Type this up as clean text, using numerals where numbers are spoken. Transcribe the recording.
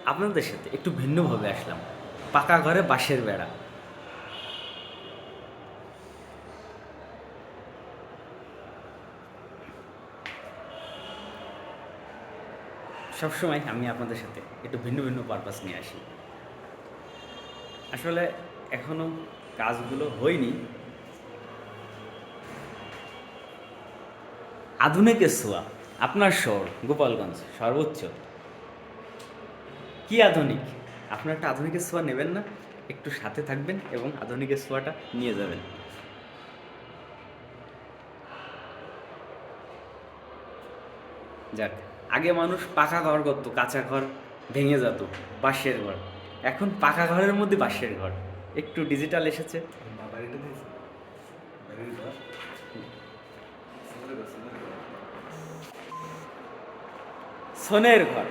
আপনাদের সাথে একটু ভিন্নভাবে আসলাম। পাকা ঘরে বাঁশের বেড়া। সবসময় আমি আপনাদের সাথে একটু ভিন্ন ভিন্ন পারপাস নিয়ে আসি। আসলে এখনও কাজগুলো হয়নি। আধুনিকের ছোঁয়া, আপনার শহর গোপালগঞ্জ সর্বোচ্চ। কি আধুনিক? আপনার একটা আধুনিকের ছোঁয়া নেবেন না? একটু সাথে থাকবেন এবং আধুনিকের ছোঁয়াটা নিয়ে যাবেন। যাক, আগে মানুষ পাকা ঘর করতো, কাঁচা ঘর ভেঙে যেত, বাঁশের ঘর। এখন পাকা ঘরের মধ্যে বাঁশের ঘর। একটু ডিজিটাল এসেছে। ছনের ঘর।